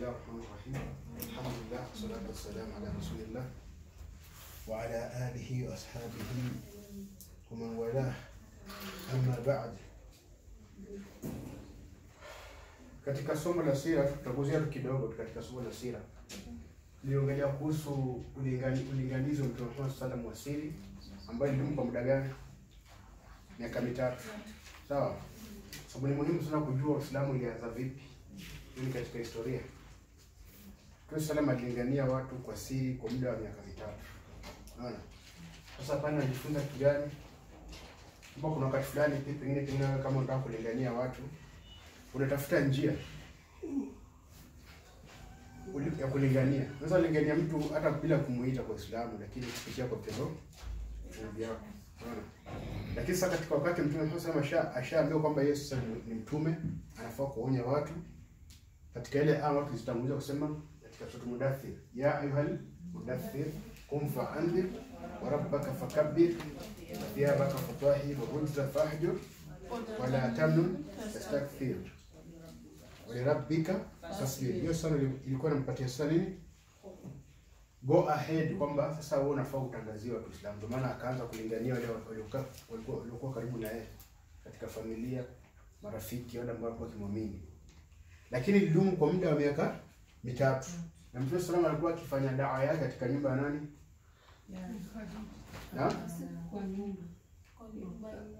الله الرحمن الرحيم. الحمد لله والصلاة والسلام على رسول الله وعلى آله وأصحابه ومن والاه. أما بعد, katika somo la sira tutaguzia kidogo. Katika somo la sira niliongelea kuhusu ulinganizi wa Mtume Muhammad sallallahu alaihi wasallam wa siri, ambayo ilidumu kwa muda gani? Miaka 3. Sawa? Sababu ni muhimu sana kujua Uislamu ulianza vipi. Ni katika historia. Mtume sallallahu alilingania watu kwa siri kwa muda wa miaka 3. Unaona? Sasa pana anajifunza kitu gani? Kama kuna wakati fulani pengine kama unataka kulingania watu, unatafuta njia ya kulingania. Unaweza lingania mtu hata bila kumuita kwa Uislamu, lakini kupitia kwa vitendo vyako. Unaona? Lakini sasa katika wakati Mtume Muhammad ashaambiwa kwamba Yesu sasa ni mtume, anafaa kuonya watu. Katika ile aya watu zitangulia kusema katika sura Mudaththir, ya ayyuhal mudaththir qum fa'anzir wa rabbaka fakabbir wa thiyabaka fatahhir wa rujza fahjur wa la tamnun tastakthir wa li rabbika fasbir. Hiyo sana ilikuwa inampatia sasa nini? Go ahead, kwamba sasa wewe unafaa utangazie watu Uislamu. Ndio maana akaanza kulingania wale walikuwa karibu na yeye katika familia, marafiki, wale ambao walikuwa kimwamini. Lakini ilidumu kwa muda wa miaka 3. Na Mtume sallallahu alikuwa akifanya dawa yake katika nyumba ya nani? Na kwa nyumba.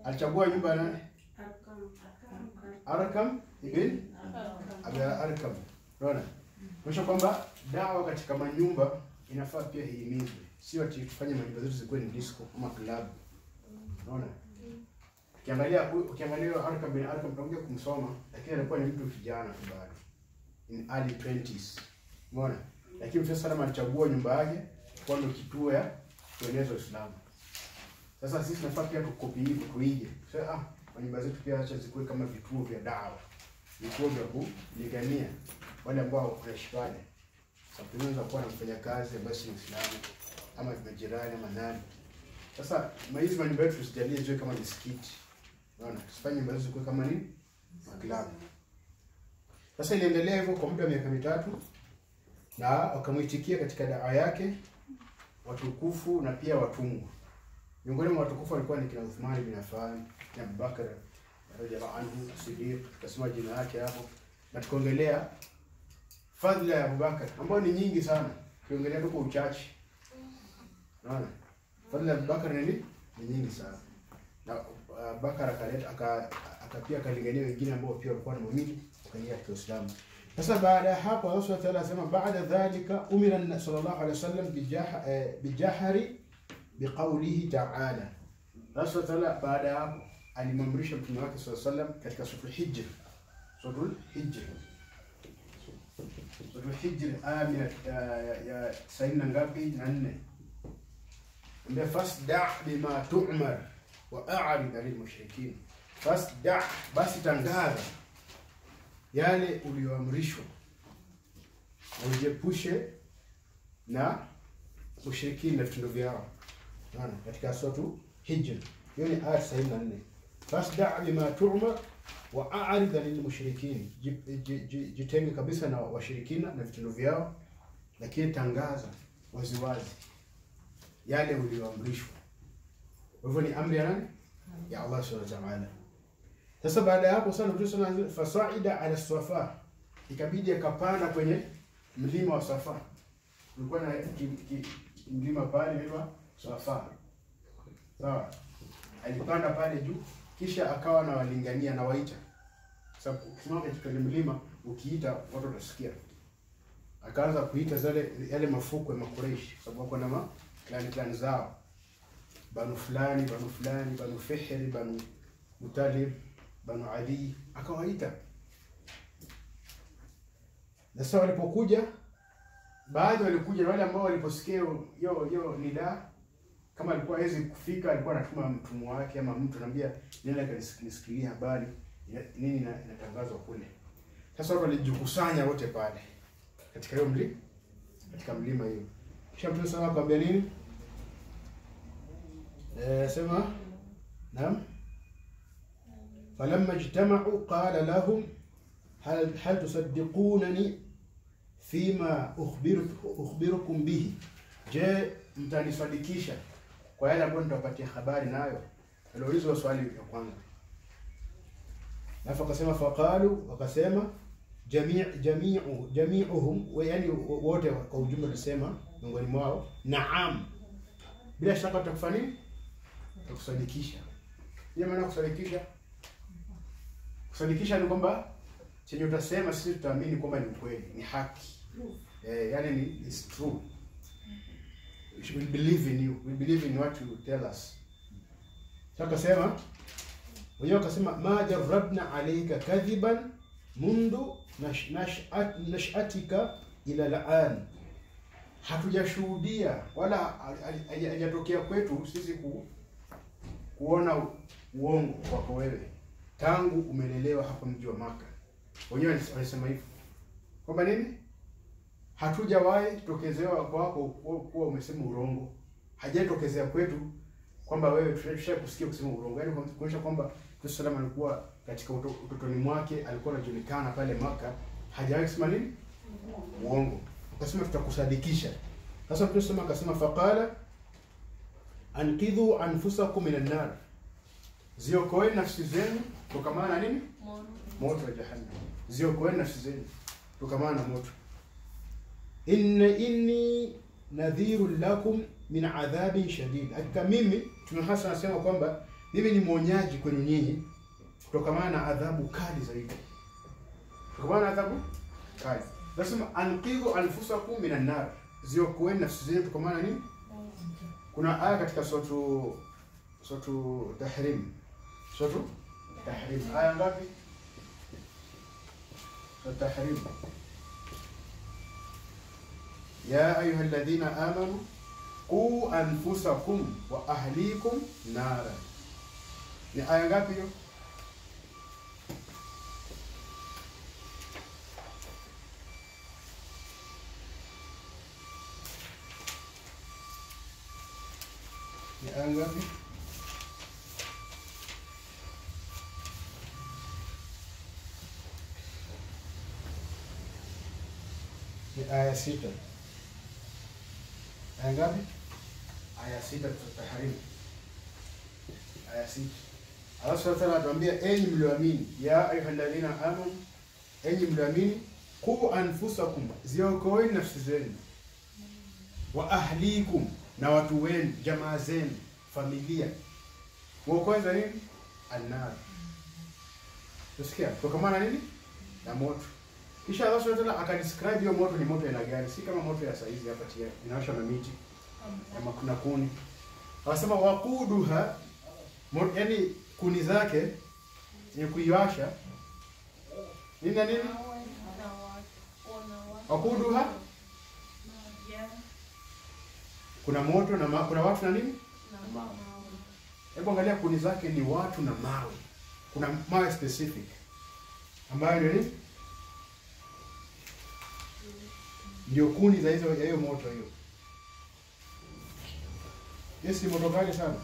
Alichagua nyumba ya nani? Arkam ibn Abi Arkam. Unaona? Kwa kwamba dawa katika manyumba inafaa pia ihimizwe. Sio ati tufanye manyumba zetu zikuwe ni disco kama club. Unaona? Ukiangalia Arkam bin Arkam tunakuja kumsoma, lakini alikuwa ni mtu kijana tu bado. In early 20s. Unaona? Lakini Mtume sallallahu alichagua nyumba yake kwa ndio kituo ya kueneza Uislamu. Sasa sisi tunafaa pia tukopi hivyo, tuige. Sasa nyumba zetu pia acha zikuwe kama vituo vya dawa. Vituo vya kulingania wale ambao wanaishi pale. Sababu tunaweza kuwa na kazi ambayo si Muislamu ama majirani ama nani. Sasa hizi manyumba yetu tusijalie ziwe kama misikiti. Unaona? Tusifanye nyumba zetu zikuwe kama nini? Maklabu. Sasa iliendelea hivyo kwa muda wa miaka 3 na wakamuitikia katika dawa yake watukufu na pia watumwa. Miongoni mwa watukufu walikuwa ni kina Uthman bin Affan, na Abu Bakar radhiallahu anhu, Siddiq, tukasema jina yake hapo. Na tukaongelea fadhila ya Abu Bakar ambayo ni nyingi sana. Tuongelea tu kwa uchache. Unaona? Fadhila ya Abu Bakar ni nyingi sana. Na Abu Bakar akapia kalingania wengine ambao pia walikuwa na muumini wakaingia katika Uislamu. Sasa baada ya hapo Allah Subhanahu wa ta'ala anasema baada dhalika umira sallallahu alaihi wasallam bijahari biqaulihi ta'ala. Allah Subhanahu wa ta'ala baada ya hapo alimamrisha mtume wake sallallahu alaihi wasallam katika sura Hijr. Sura Hijr aya ya 90 ngapi? 4. Ndio fasda bima tu'mar wa a'rid 'anil mushrikin. Fasda, basi tangaza yale ulioamrishwa, ujiepushe na mushrikina na vitendo vyao. Unaona? Katika sura Hijr hiyo ni aya 94. Fasda bima tu'mar wa a'rid 'anil mushrikin. Jitenge kabisa na washirikina na vitendo vyao, lakini tangaza waziwazi yale ulioamrishwa. Hivyo ni amri ya nani? Ya Allah subhanahu wa ta'ala. Sasa baada ya hapo sana Mtume sana fasaida ala Safa, ikabidi akapanda kwenye mlima wa Safa. Kulikuwa na mlima pale unaitwa Safa. Sawa? Alipanda pale juu kisha akawa na walingania na waita. Sababu ukisimama katika mlima ukiita watu watasikia. Akaanza kuita yale mafuko ya Makuraish, sababu wako na clan zao. Banu fulani, Banu Fihr, Banu Mutalib, Banu Ali, akawaita. Na sasa walipokuja, baadhi walikuja, wale ambao waliposikia hiyo nida, kama alikuwa hawezi kufika, alikuwa anatuma mtumwa wake ama mtu anambia nenda kanisikilia habari nini inatangazwa kule. Sasa watu walijikusanya wote pale katika hiyo katika mlima hiyo. Kisha Mtume sana akamwambia nini? Sema naam. فلما اجتمعوا قال لهم هل تصدقونني fima ukhbirukum bihi, je mtanisadikisha kwa yale ambayo nitawapatia habari nayo? Aliulizwa swali la kwanza. Na fakasema faqalu, wakasema jami'uhum, yani wote kwa ujumla nasema miongoni mwao, naam, bila shaka tutakufanya nini? Tukusadikisha. Hiyo maana kusadikisha, kusadikisha ni kwamba chenye utasema sisi tutaamini kwamba ni ukweli, ni haki. Yani ni is true. We will believe in you. We believe in what you tell us. Sasa sema wenyewe, akasema ma jarrabna alayka kadhiban mundu nash'atika ila al'an, hatujashuhudia wala hajatokea kwetu sisi kuona uongo kwako wewe tangu umelelewa hapa mji wa Maka. Wenyewe wanasema hivyo kwamba nini, hatujawahi tokezewa kwako kuwa umesema urongo, hajatokezea kwetu kwamba wewe tushakusikia kusema urongo. Yani kuonyesha kwamba Mtume sallallahu alikuwa katika utotoni mwake alikuwa anajulikana pale Maka, hajawahi kusema nini, uongo. Akasema tutakusadikisha. Sasa Mtume sallallahu akasema faqala anqidhu anfusakum minan nar, ziokoeni nafsi zenu kutokana na nini, moto wa jahannam. Ziokoeni nafsi zenu kutokana na moto. Inni nadhirun lakum min adhabin shadid, hakika mimi Mtume hasa anasema kwamba mimi ni mwonyaji kwenu nyinyi kutokana na adhabu kali zaidi, kutokana na adhabu kali. Nasema anqidhu anfusakum minan nar, ziokoeni nafsi zenu kutokana na nini. Kuna aya katika suratu Tahrim, suratu Tahrim, aya ngapi? Suratu Tahrim, ya ayuha alladhina amanu qu anfusakum wa ahlikum nara. Ni aya ngapi hiyo? Ni aya ngapi? Ni aya 6. Aya ngapi? Aya 6 Tahrim. Aya 6. Allah Subhanahu wa ta'ala anatuambia, enyi mlioamini, ya ayyuhalladhina amanu, enyi mlioamini, qu anfusakum, ziokoeni nafsi zenu, wa ahlikum, na watu wenu, jamaa zenu, familia. Uokoe nini? An-nar. Tusikia kutokana na nini? Na moto. Kisha Allah Subhanahu wa ta'ala akadescribe hiyo moto ni moto aina gani? Si kama moto ya saizi hapa tia inawasha na miti kama kuna kuni. Anasema waquduha, yani kuni zake ni kuiwasha nini na nini? Waquduha, kuna moto na kuna watu na nini? Na mawe. Hebu angalia, kuni zake ni watu na mawe. Kuna mawe specific ambayo ni ndio kuni za hiyo moto hiyo. Yes, ni moto kali sana.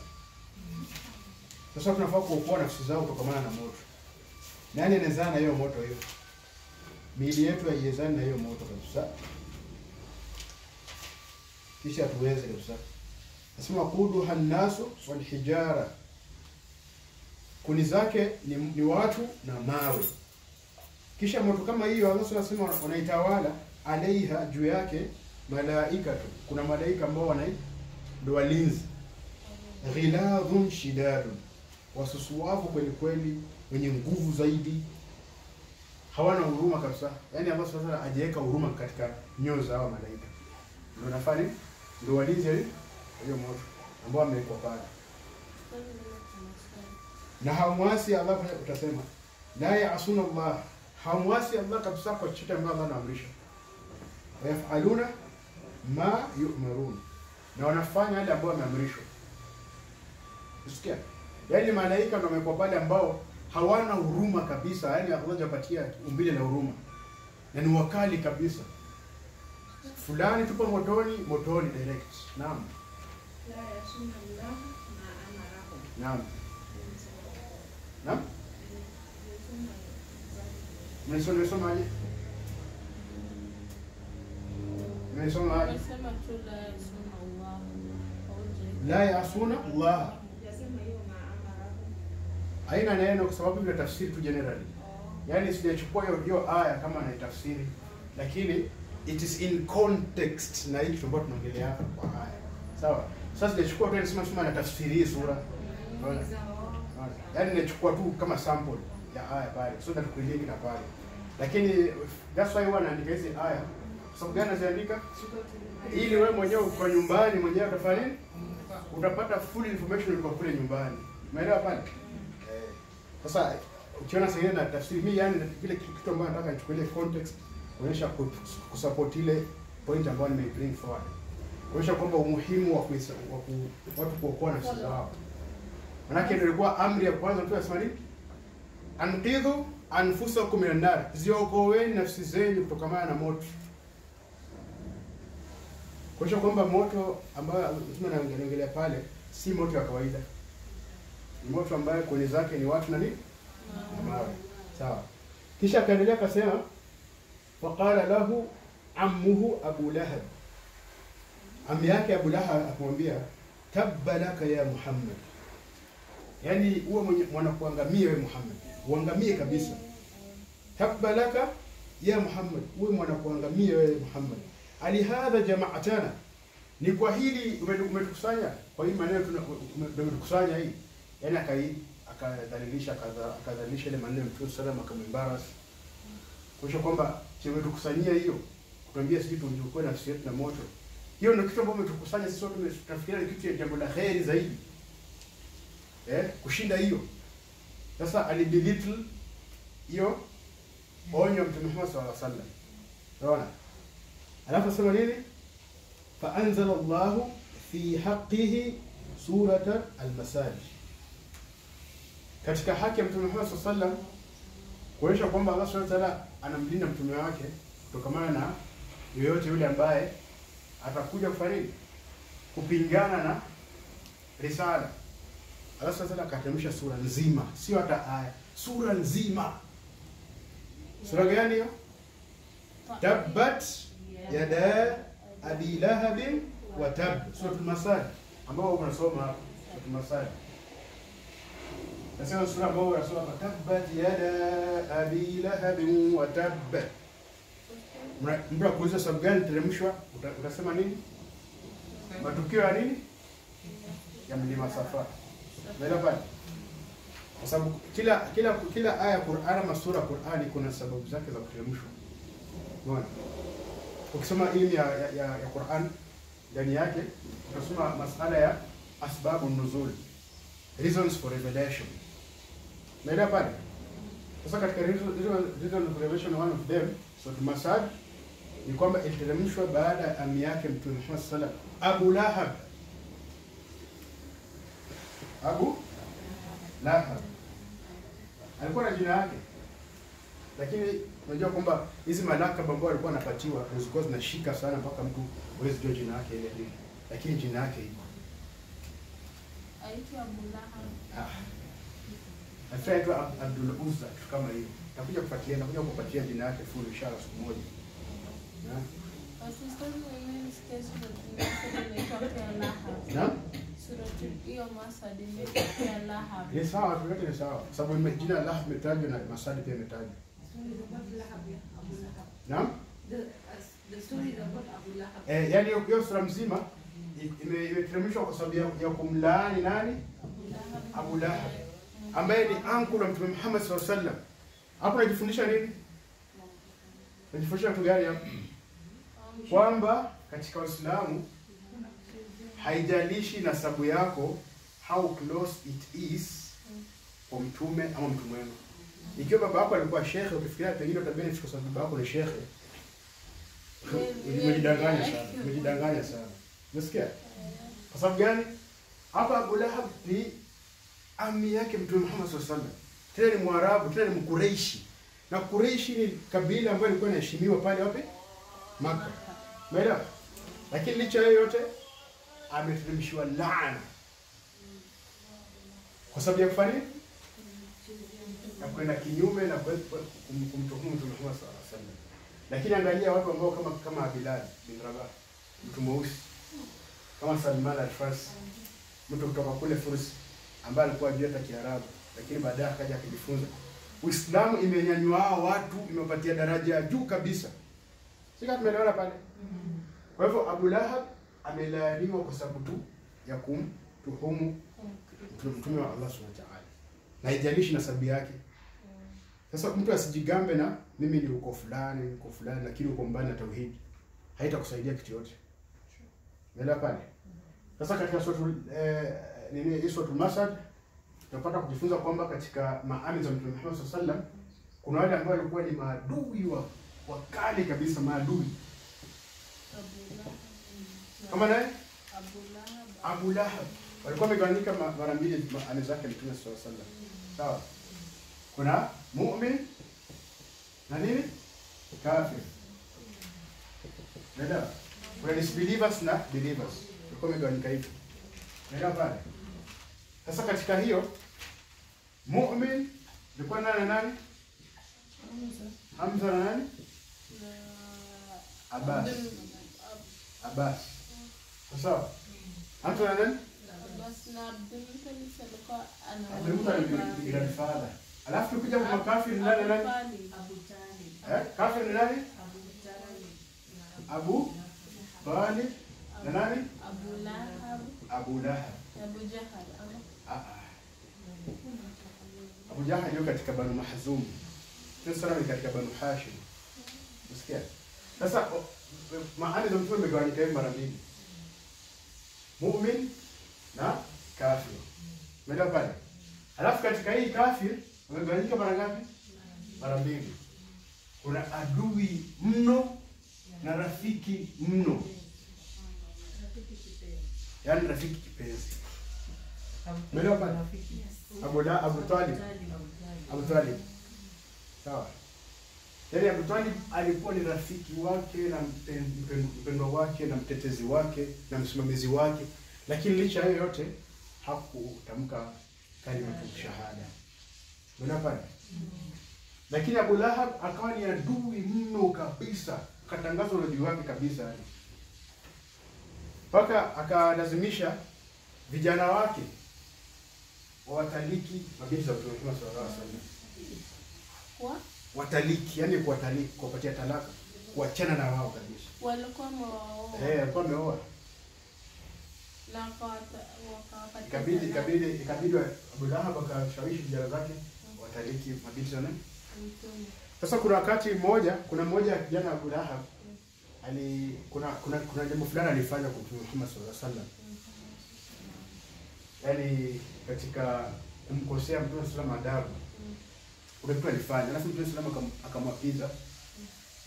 Sasa tunafaa kuokoa nafsi zao kutokana na moto. Nani anawezana na hiyo moto hiyo? Miili yetu haiwezani na hiyo moto kabisa. Kisha tuweze kabisa. Nasema kudu hannasu wal hijara. Kuni zake ni watu na mawe. Kisha moto kama hiyo Allah anasema wanaitawala alaiha, juu yake malaika tu. Kuna malaika ambao ndio walinzi. Ghiladhun shidadun, wasusuafu kweli kweli, wenye nguvu zaidi, hawana huruma kabisa. Yani Allah Subhanahu wa ta'ala hajaweka huruma katika nyoyo za hao malaika. Ndio nafani, ndio walinzi hiyo moto ambao amewekwa pale. Na hamwasi Allah, utasema la ya'suna Allah, hamwasi Allah kabisa kwa chochote ambacho Allah anaamrisha. Wayafaluna ma yu'marun, na wanafanya yale ambayo wameamrishwa. Usikia? Yaani malaika ndio wamekuwa pale ambao hawana huruma kabisa, yaani Allah hajapatia umbile la huruma. Na ni wakali kabisa. Fulani tupo motoni direct. Naam. La yasuna Allah ma amarakum. Naam. Naam? Mnasoma aje? Nimesoma wapi? Umesema tu la yasuna Allah. La yasuna Allah. Yasema hiyo maamarakum. Haina neno kwa sababu ile tafsiri tu generally. Yaani sijachukua hiyo aya kama na tafsiri, lakini it is in context na hiki ambacho tunaongelea hapa kwa aya. Sawa? Sasa sijachukua tu nasema na tafsiri hii sura. Unaona? Yaani nachukua tu kama sample ya aya pale. So that kuilink na pale. Lakini that's why huwa naandika hizi aya. Kwa sababu gani naziandika? Ili wewe mwenyewe uko nyumbani mwenyewe utafanya nini? Utapata full information uliko kule nyumbani. Umeelewa pale? Sasa ukiona sasa na tafsiri mimi, yani kile kitu ambacho nataka nichukulie context, kuonyesha kusupport ile point ambayo nimebring forward. Kuonyesha kwamba umuhimu wa watu kuokoa nafsi zao. Maana ndio ilikuwa amri ya kwanza tu asema nini? Anqidhu anfusakum minan nar. Ziokoeni nafsi zenu kutokana na moto. Kuonyesha kwamba moto ambayo mtume anaongelea pale si moto wa kawaida. Ni moto ambaye kwenye zake ni watu na nini? Na mawe. Sawa. Kisha akaendelea akasema faqala lahu ammuhu Abu Lahab. Ammi yake Abu Lahab akamwambia tabba laka ya Muhammad. Yaani uwe mwana kuangamia wewe Muhammad. Uangamie kabisa. Tabba laka ya Muhammad. Uwe mwana kuangamia wewe Muhammad. Ali hadha jama'atana. Ni kwa hili umetukusanya. Kwa hii maneno tumetukusanya hii. Yaani akadhalilisha ile maneno ya Mtume sallallahu alayhi wasallam kuonyesha kwamba tumetukusanyia hiyo. Kutuambia sisi tulikuwa na nafsi yetu na moto. Hiyo ndio kitu ambacho umetukusanya sisi wote, tunafikiria ni kitu cha jambo la kheri zaidi. Kushinda hiyo. Sasa alibelittle hiyo onyo Mtume Muhammad sallallahu alayhi wasallam. Unaona? Alafu sema nini? Fa anzala Allahu fi haqqihi surata al-Masad. Katika haki ya Mtume Muhammad sallallahu alayhi wasallam kuonyesha kwamba Allah Subhanahu wa ta'ala anamlinda mtume wake kutokana na yoyote yule ambaye atakuja kufariki kupingana na risala. Allah Subhanahu wa ta'ala akateremsha sura nzima, sio hata aya, sura nzima. Sura gani hiyo? Tabbat yada abi lahab wa tab, suratul Masad ambao unasoma hapo, suratul Masad. Nasema sura ambayo unasoma tabbat yada abi lahab wa tab. Mbona kuuliza sababu gani teremshwa, utasema nini? Matukio ya nini? Ya mlima Safa. Ndio pale. Kwa sababu kila aya ya Qur'an ama sura Qur'ani kuna sababu zake za kuteremshwa. Unaona? Ukisoma elimu ya Qur'an ndani yake utasoma masala ya asbabun nuzul, reasons for revelation. Ndio pale. Sasa katika reasons for revelation, one of them, so Masad ni kwamba iliteremshwa baada ya ami yake Mtume Muhammad sallallahu alaihi wasallam, Abu Lahab. Abu Lahab alikuwa na jina lake, lakini unajua kwamba hizi malaka ambao alikuwa anapatiwa zilikuwa zinashika sana mpaka mtu hawezi kujua jina lake ile ile, lakini jina lake iko aitwa Abu Lahab. Aitwa Abdul Uzza, kama hiyo. Takuja kufuatilia, nakuja kupatia jina lake full inshallah siku moja. Ni sawa, tuweke ni sawa. Sababu jina Lahab imetajwa na Masad pia imetajwa. Naam? The story about Abu Lahab. Yaani hiyo sura mzima imeteremshwa kwa sababu ya kumlaani nani? Abu Lahab, ambaye ni uncle wa Mtume Muhammad sallallahu alaihi wasallam. Hapo najifundisha nini? Najifundisha kitu gani hapo? Kwamba katika Uislamu haijalishi nasabu yako how close it is kwa mtume ama mtu mwema. Ikiwa baba yako alikuwa shekhe, ukifikiria pengine utabeni kwa sababu baba yako ni shekhe, umejidanganya sana. Unasikia? Kwa sababu gani? Hapa Abu Lahab ni ami yake Mtume Muhammad sallallahu alaihi wasallam. Tena ni Mwarabu, tena ni Mkureishi. Na Kureishi ni kabila ambayo ilikuwa inaheshimiwa pale wapi? Makkah. Umeelewa? Lakini licha ya yote ameteremshwa laana. Kwa sababu ya kufanya na kwenda kinyume na kumtuhumu Mtume Muhammad sallallahu alaihi wasallam. Lakini angalia watu ambao kama Bilal bin Rabah, mtu mweusi, kama Salman al-Farsi, mtu kutoka kule Fursi ambaye alikuwa hajui hata Kiarabu, lakini baadaye akaja kujifunza. Uislamu imenyanyua hao watu, imewapatia daraja ya juu kabisa. Sika tumeelewana pale? Kwa hivyo Abu Lahab amelaaniwa kwa sababu tu ya kumtuhumu mtume wa Allah Subhanahu wa Ta'ala. Na haijalishi nasabu yake. Sasa mtu asijigambe na mimi ni uko fulani, lakini uko mbali na tauhid. Haitakusaidia kitu yote. Unaelewa pale? Sasa katika suratul suratul Masad tunapata kujifunza kwamba katika maami za Mtume Muhammad sallallahu alaihi wasallam kuna wale ambao walikuwa ni maadui wakali kabisa, maadui. Kama nani? Abu Lahab. Walikuwa wamegawanyika mara mbili maami zake Mtume sallallahu alaihi wasallam. Sawa? Kuna mu'min na nini? Kafir. Nenda. Kuna disbelievers na believers. Walikuwa wamegawanyika hivyo. Nenda pale. Sasa katika hiyo mu'min ilikuwa nani na nani? Hamza na nani? Abbas. Sawa? Hamza na nani? Abbas na Abdul Muttalib alikuwa Abdul Muttalib ni grandfather. Alafu tukija kwa kafir ni nani na nani? Abu Talib. Kafir ni nani? Abu Talib. Abu Talib na nani? Abu Lahab. Abu Lahab. Abu Jahal. Abu Jahal yuko katika Banu Mahzum. Sasa ni katika Banu Hashim. Usikia? Sasa maana za mtume umegawanyika hivi mara mbili. Mu'min na kafir. Umeelewa pale? Alafu katika hii kafir umegawanyika mara ngapi? Mara mbili. Kuna adui mno na rafiki mno. Yaani rafiki kipenzi. Umeelewa pale? Abu Talib. Sawa. Yaani Abu Talib alikuwa ni rafiki wake na mpendwa wake na mtetezi wake na msimamizi wake, lakini licha hayo yote hakutamka kalima ya shahada. Umeelewa pale? Lakini Abu Lahab akawa ni adui mno kabisa, katangaza uadui wake kabisa yani. Paka akalazimisha vijana wake wataliki mabinti za Mtume Muhammad sallallahu alaihi wasallam. Wataliki, yani kuwapatia talaka, kuachana na wao kabisa. Walikuwa wameoa. Walikuwa wameoa. Na Ikabidi Abu Lahab akashawishi vijana zake wataliki mabinti za nani? Sasa kuna wakati mmoja, kuna mmoja kijana Abu Lahab kuna jambo fulani alifanya kwa Mtume Muhammad sallallahu alaihi wasallam. Yaani katika kumkosea Mtume sallallahu alaihi wasallam adabu. Kuna kitu alifanya. Alafu Mtume sallallahu alaihi wasallam akamwapiza.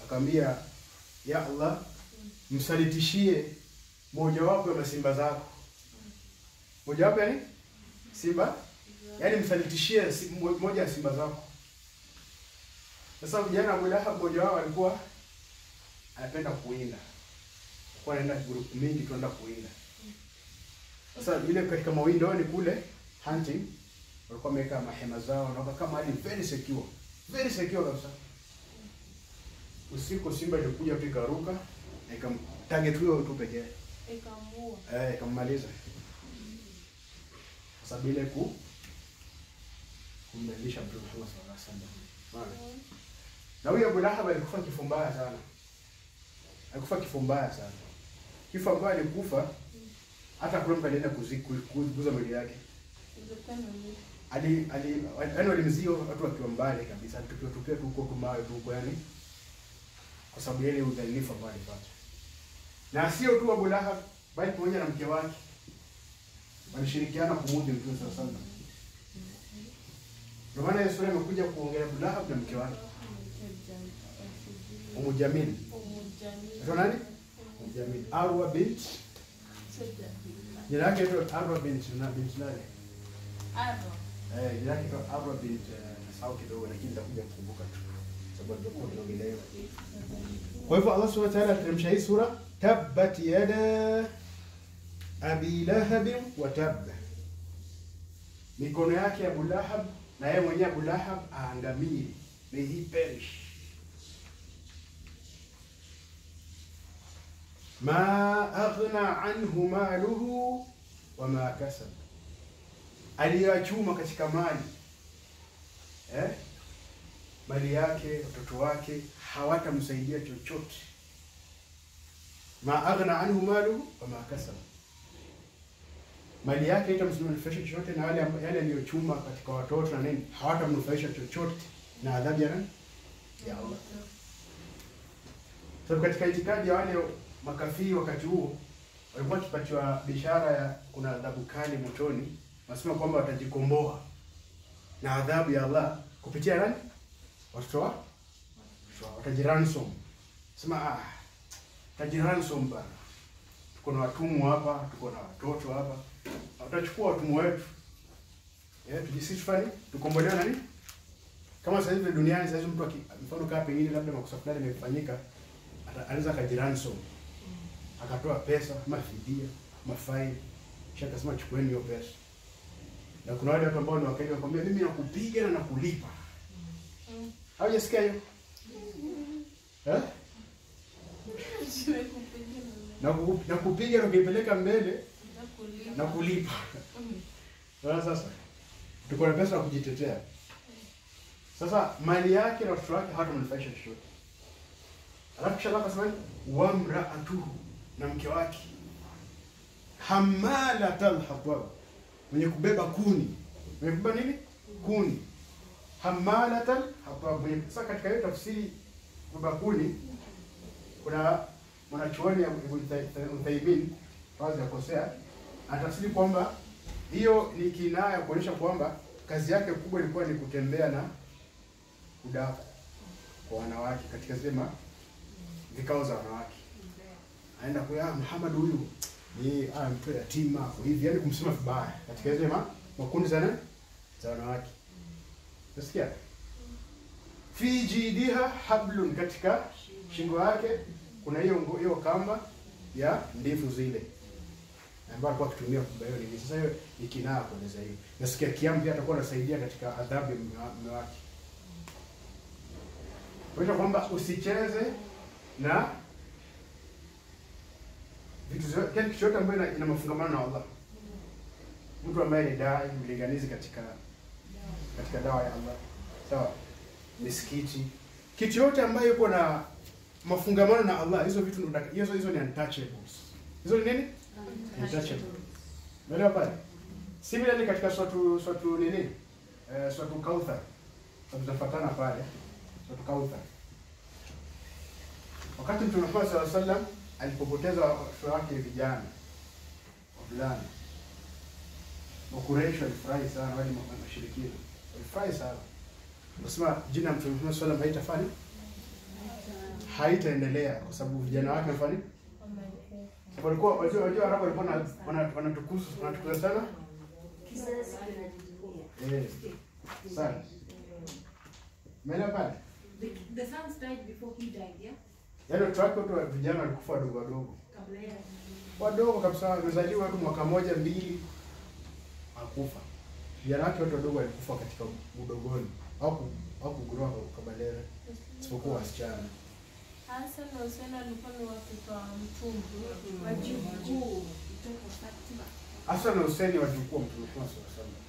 Akamwambia, ya Allah, msalitishie moja wapo ya simba zako. Moja wapo yani? Simba? Yaani msalitishie moja ya simba zako. Sasa vijana Abu Lahab mmoja wao alikuwa anapenda kuwinda. Kwa anaenda group mingi tunaenda kuwinda. Sasa ile katika mawindo ni kule hunting, walikuwa wameweka mahema zao na wakakaa mahali very secure. Very secure kabisa. Usiku simba ilikuja tu ikaruka, ikamtarget huyo tu pekee. Ikamuua. Ikammaliza. Sasa bila kumdalisha Mtume Muhammad sallallahu alaihi wasallam. Na huyo Abu Lahab alikufa kifo mbaya sana. Kifo ambacho alikufa hata kuna mtu alienda kuguza mwili yake. Yaani walimzio watu wakiwa mbali kabisa, tupia tu huko mawe tu huko yani. Kwa sababu yeye udhalifu ambao alipata. Na sio tu Abu Lahab, bali pamoja na mke wake. Walishirikiana kumuudhi Mtume sallallahu alaihi wasallam. Ndio maana Yesu amekuja kuongelea Abu Lahab na mke wake. Umu Jamil. Ndio nani? Umu Jamil. Arwa bint. Jina lake ndio Arwa bint nani? Arwa. Jina lake ndio Arwa bint nasahau kidogo lakini nitakuja kukumbuka tu. Sababu ndio tunaongelea. Kwa hivyo Allah Subhanahu wa Ta'ala ateremsha hii sura tabbat yada Abi Lahab wa tab. Mikono yake Abu Lahab na yeye mwenyewe Abu Lahab aangamie. May he perish. ma aghna anhu maluhu wa ma kasab, aliyachuma katika mali mali yake, watoto wake hawatamsaidia chochote. Ma aghna anhu maluhu wa ma kasab, mali yake haitamnufaisha chochote, na yale aliyochuma katika watoto na nini hawatamnufaisha chochote na adhabu ya nani? Ya Allah. Sababu katika itikadi ya wale makafiri wakati huo walikuwa wakipatiwa bishara ya kuna adhabu kali motoni, wasema kwamba watajikomboa na adhabu ya Allah kupitia nani? Watoto wao. Watajiransom. Sema tajiransom bana. Tuko na watumwa hapa, tuko na watoto hapa. Watachukua watumwa wetu. Tujisifanye, tukombolewe nani? Kama sasa hivi duniani sasa mtu mfano kama pengine labda makosa fulani yamefanyika, anaweza kajiransom. Akatoa pesa, mafidia, mafaini. Kisha akasema chukueni hiyo pesa. Na kuna wale watu ambao ni wakali wakwambia mimi nakupiga na nakulipa. Haujasikia hiyo? Na kupiga na ukipeleka mbele na kulipa. Sasa tuko na pesa ya kujitetea. Sasa mali yake na watoto wake hawatamnufaisha chochote. Alafu kisha Allah akasema wa mraatuhu, na mke wake hamalatal hatab, mwenye kubeba kuni. Mwenye kubeba nini? Kuni. Hamalatal hatab. Sasa katika hiyo tafsiri kubeba kuni kuna mwanachuoni Uthaymin wazi yakosea, anatafsiri kwamba hiyo ni kinaya kuonyesha kwamba kazi yake kubwa ilikuwa ni kutembea na udaku kwa wanawake katika zile vikao za wanawake. Aenda kwa Muhammad huyu ni mtu yatima kwa hivi, yani kumsema vibaya katika zile makundi za wanawake. Unasikia? Fi jidiha hablun, katika shingo yake kuna hiyo kamba ya ndifu zile ambayo alikuwa akitumia kubayo ni. Sasa hiyo ni kinaa kueleza hiyo. Nasikia Kiamu pia atakuwa anasaidia katika adhabu ya mume wake. Kwa kwamba usicheze na vitu zote, kitu chote ambacho ina mafungamano na Allah. Mtu ambaye ni dai, mlinganizi katika dawa ya Allah. Sawa? Misikiti, kitu yote ambayo yuko na mafungamano na Allah, hizo vitu hizo ni untouchables. Hizo ni nini? Untouchables. Unaelewa pale? Similarly katika swatu nini? Swatu Kauthar. Tutafuatana pale. Swatu Kauthar. Wakati Mtume Muhammad sallallahu alaihi wasallam alipopoteza watoto wake vijana wavulana, Quraysh walifurahi sana, wale mashirikina walifurahi sana. Wasema jina la Mtume Muhammad sallallahu alaihi wasallam haitaendelea kwa sababu vijana wake wafanye. Walikuwa wajua Arabu walikuwa wanatukuza sana kisasi kinajirudia. Sana. Mela pale. The sons died before he died, yeah? Yaani watu wa vijana walikufa wadogo. Kabla ya wadogo kabisa, wamezaliwa tu mwaka moja mbili akufa. Vijana wake watu wadogo walikufa katika udogoni. Au kugroa kabalera. Isipokuwa wasichana. Hassan na Hussein alikuwa ni watoto wa mtumbu. wajukuu kutoka Fatima. Hassan na Hussein wajukuu wa Mtume Muhammad sallallahu alaihi wasallam.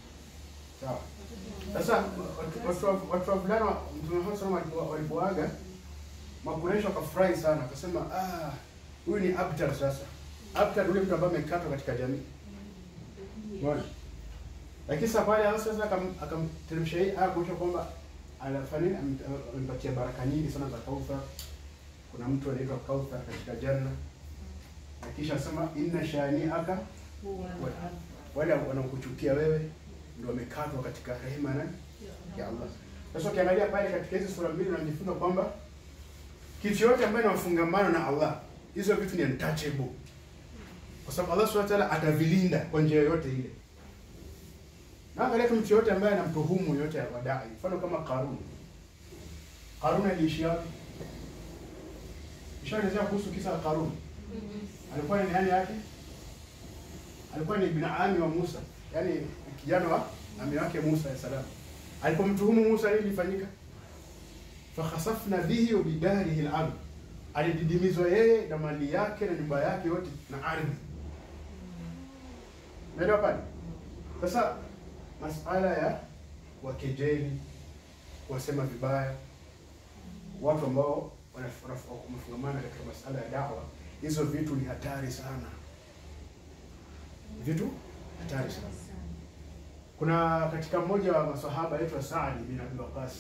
Sawa. Sasa watu wa vulana Mtume Muhammad sallallahu alaihi wasallam walipoaga, Makureshi wakafurahi sana, wakasema huyu ni abtar sasa. Abtar yule mtu ambaye amekatwa katika jamii. Bwana. Lakini sasa pale sasa akamteremsha hii kuonyesha kwamba anafanya amempatia baraka nyingi sana za Kauthar. Kuna mtu anaitwa Kauthar katika janna. Na kisha sema inna shani'aka wale wanaokuchukia wewe ndio wamekatwa katika rehema ya Allah. Sasa ukiangalia pale katika hizo sura mbili unajifunza kwamba kitu yote ambayo inafungamana na Allah, hizo vitu ni untouchable. Kwa sababu Allah Subhanahu wa Ta'ala atavilinda kwa njia yoyote ile. Na angalia mtu yote ambaye anamtuhumu yote ya wadai. Mfano kama Qarun. Qarun aliishi wapi? Ishaelezea kuhusu kisa cha Qarun. Alikuwa ni nani yake? Alikuwa ni ibn ami wa Musa. Yaani kijana wa ami wake Musa alayhi salam. Alipomtuhumu Musa nini ilifanyika? Fakhasafna bihi wa bidarihi al-ard. alididimizwa yeye na mali yake na nyumba yake yote na ardhi. Unaelewa pale? Sasa masala ya wakejeli, wasema vibaya, watu ambao wamefungamana katika masala ya dawa, hizo vitu ni hatari sana. Vitu hatari sana. Kuna katika mmoja wa maswahaba aitwa Saad bin Abi Waqqas.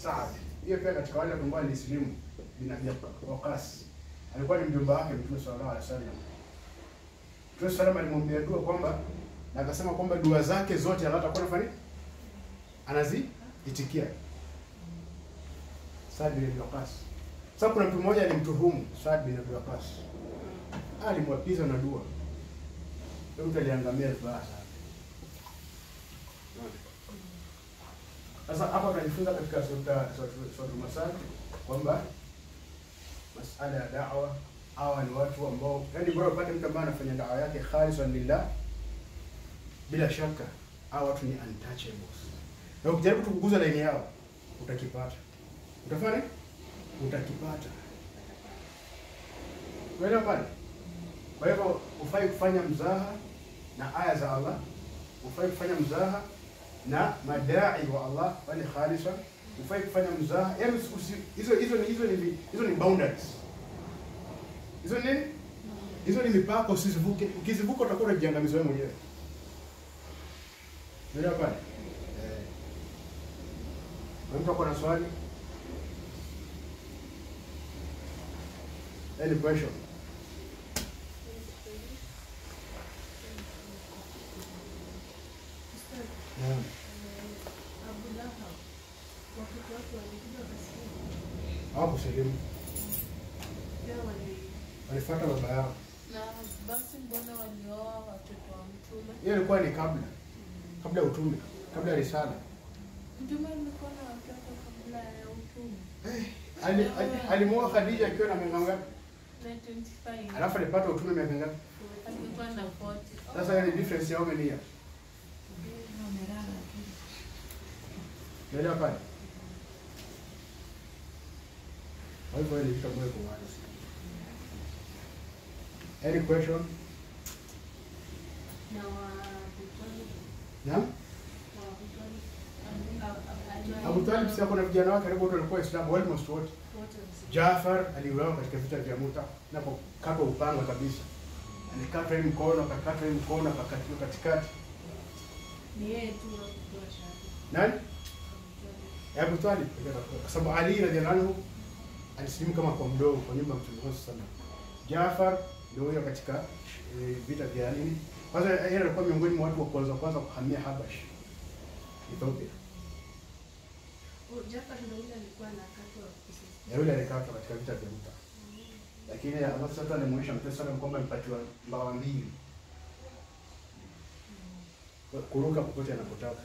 Saad, hiyo pia katika wale ambao walisilimu bin Abi Waqqas. Alikuwa ni mjomba wake Mtume sallallahu alaihi wasallam. Mtume sallallahu alimwambia dua kwamba, na akasema kwamba dua zake zote Allah atakuwa anafanya anaziitikia. Saad bin Abi Waqqas. Sasa kuna mtu mmoja alimtuhumu Saad bin Abi Waqqas. Alimwapiza na dua. Ndio mtu aliangamia vibaya sana. Sasa hapa tunajifunza katika sura Masad kwamba masala ya da'wa, hawa ni watu ambao yani bora upate mtu ambaye anafanya da'wa yake khalisan lillah, bila shaka hawa watu ni untouchables. Na ukijaribu kukuguza laini yao utakipata. Utafanya? Utakipata. Wewe pale. Kwa hivyo ufai kufanya mzaha na aya za Allah, ufai kufanya mzaha na madai wa Allah bali khalisa, ufai kufanya mzaha. Yaani hizo ni boundaries. Hizo ni mipaka usizivuke. Ukizivuka utakuwa unajiangamiza wewe mwenyewe. Ndio pale. Mtu ako na swali? Any question? Hawakusilimu. Walifuata baba yao. Na basi mbona walioa watoto wa Mtume? Hiyo ilikuwa ni kabla ya utume, kabla ya risala. Mtume alikuwa na watoto kabla ya utume. Alimuoa Khadija akiwa na miaka ngapi? 25. Alafu alipata utume miaka ngapi? Alikuwa na 40. Sasa ile difference ya how many years? Ndio pale. Kwa hivyo ile kitu ambayo kwa wazi. Any question? Naam? Abu Talib sasa kuna vijana wake karibu wote walikuwa Waislamu, almost wote. Jaafar aliuawa katika vita vya Muta, napokatwa upanga kabisa. Alikatwa hii mkono, akakatwa hii mkono, akakatwa katikati. Ni yeye tu wa shahada. Nani? Abu Talib, kwa sababu Ali radhiallahu anhu alisilimu kama kwa mdogo kwa nyumba ya Mtume sana. Jaafar ndio huyo katika vita vya nini? Kwanza yeye alikuwa miongoni mwa watu wa kwanza kuhamia Habash, Ethiopia. Jaafar ndio yule alikuwa anakatwa kisasi. Yule alikatwa katika vita vya Muta. Lakini Allah sasa alimuonyesha Mtume sana kwamba mpatiwa mbawa mbili. Kuruka popote anapotaka.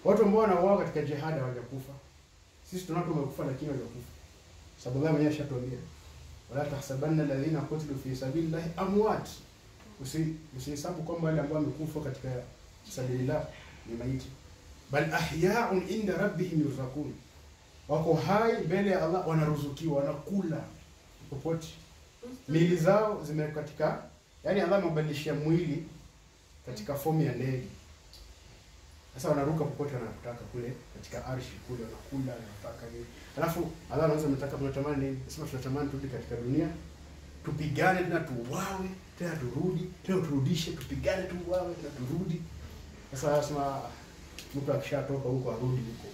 Watu ambao wanauawa katika jihad hawajakufa. Sisi tunao tumekufa lakini hawajakufa. Sababu yeye mwenyewe ashatuambia, wala tahsabanna alladhina qutilu fi sabilillahi amwat. Usihesabu kwamba wale ambao wamekufa katika sabilillah ni maiti. Bal ahya'un inda rabbihim yurzaqun. Wako hai mbele ya Allah, wanaruzukiwa, wanakula popote. Miili zao zimewekwa katika, yani Allah amebadilishia mwili katika fomu ya ndege. Sasa wanaruka popote wanapotaka kule katika arshi kule, wanakula wanataka nini. Alafu Allah anaweza mnatamani nini? Sema tunatamani turudi katika dunia, tupigane tena tuuawe, tena turudi, tena turudishe, tupigane tuuawe, tena turudi. Sasa anasema mtu akishatoka huko arudi huko.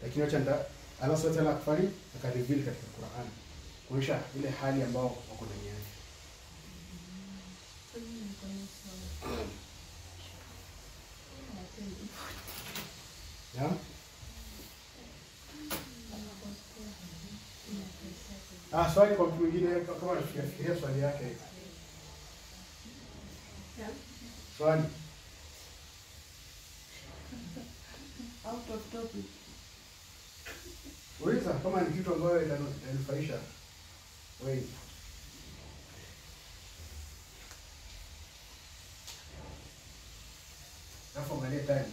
Lakini acha Allah Subhanahu wa ta'ala akafanya akareveal katika Qur'an kuonyesha ile hali ambao wako ndani yake. Ya? Swali kwa mtu mwingine kama anafikiria swali yake. Swali. Out of topic. Uliza kama ni kitu ambayo inanufaisha wewe. Alafu angalia time.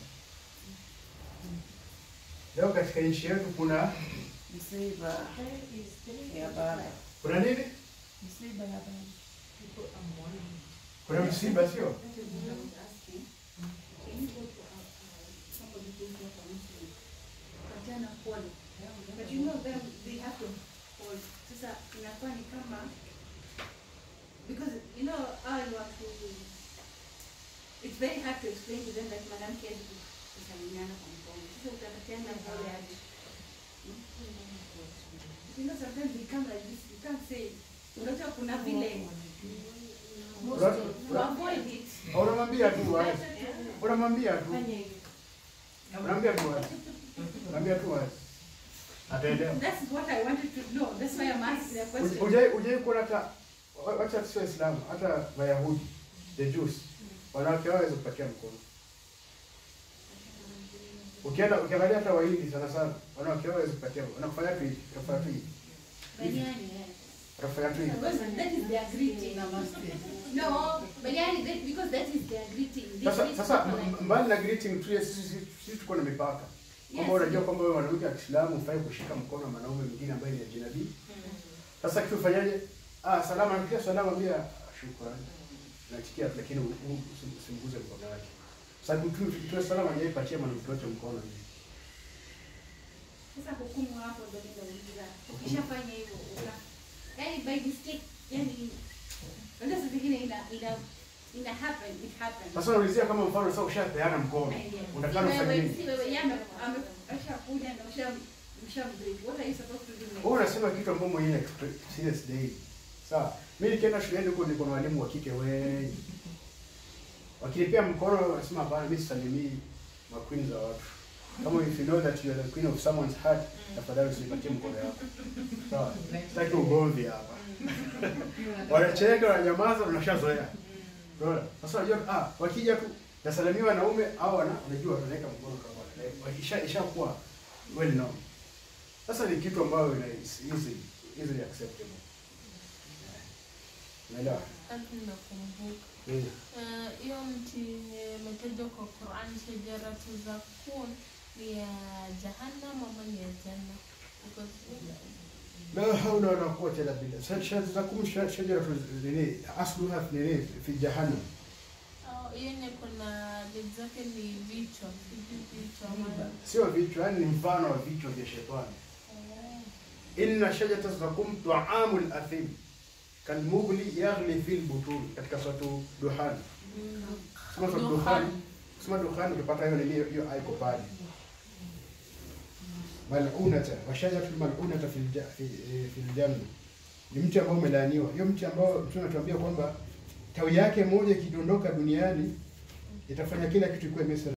Leo katika nchi yetu kuna msiba ya baba. Kuna nini? Msiba ya baba. Kuna msiba sio? But you know them, they have to hold. Sasa inakuwa ni kama, because you know how you want to, it's very hard to explain to them that mwanamke kusalimiana kwa mkono. Sasa utapatiana pole hadi. You know, sometimes they come like this, you can't say. Unajua kuna vile to avoid it. Unamwambia tu wazi. Unamwambia tu. Unamwambia tu wazi. Unamwambia tu wazi. Ataelewa. That's what I wanted to know. That's why I'm asking the question. Ujai kuona hata wacha sio Waislamu, hata Wayahudi, the Jews, wanawake wao kupatia mkono. Ukiangalia hata Wahindi sana sana, wanawake wao kupatia mkono. Wanafanya tu hivi, wanafanya tu hivi. Baliani, Wanafanya tu hivi. because that is their greeting. No, baliani, because that is their greeting. Sasa mbali na greeting tu, sisi tuko na mipaka. Kwamba unajua kwamba wewe mwanamke wa Kiislamu hufai kushika mkono wa mwanaume mwingine ambaye ni ajnabi. Sasa kitu ufanyaje? Salama anapiga salamu ambia shukrani. Nachikia lakini usimguze mkono wake. Sasa mtu salama yeye patia mwanamke wake mkono hivi. Sasa hukumu hapo ndio ndio. Ukishafanya hivyo, yani by mistake, yani ndio sasa vingine ina happen, it happens. Sasa unaulizia kama mfano sasa ushapeana mkono. Unataka ufanye nini? Si wewe yame ameshakuja na mshamdrink. What are you supposed to do next? Wewe unasema kitu ambacho mwenyewe serious day. Sawa. Mimi nikienda shuleni huko niko na walimu wa kike wengi. Wakilipia mkono wanasema hapana, mimi sisalimii maqueen za watu. Kama if you know that you are the queen of someone's heart, tafadhali usipatie mkono wako. Sawa. Sitaki ugomvi hapa. Wanacheka wananyamaza wanashazoea. Bora. Sasa unajua wakija tu nasalimiwa wanaume au wanajua wanaweka mkono kama ishakuwa well known. Sasa ni kitu ambayo is easily acceptable. Naelewa. Nakumbuka. Hiyo mti imetajwa kwa Qur'an, shajaratu zakum ni ya jahannam ama ni ya janna? لا حول ولا قوة إلا بالله. شجرة شجرة أصلها في جهنم. Yenye kuna zake ni vichwa, sio vichwa, yani ni mfano wa vichwa vya shetani. Inna shajarata zakum ta'amul athim kalmughli yaghli fil butun, katika sura Duhan. Sura Duhan, sura Duhan utapata hiyo aiko pale. Mal'unata wa shajaratu mal'unata fil janna, ni mti ambao umelaaniwa. Hiyo mti ambao tunatuambia kwamba tawi yake moja ikidondoka duniani itafanya kila kitu kuwa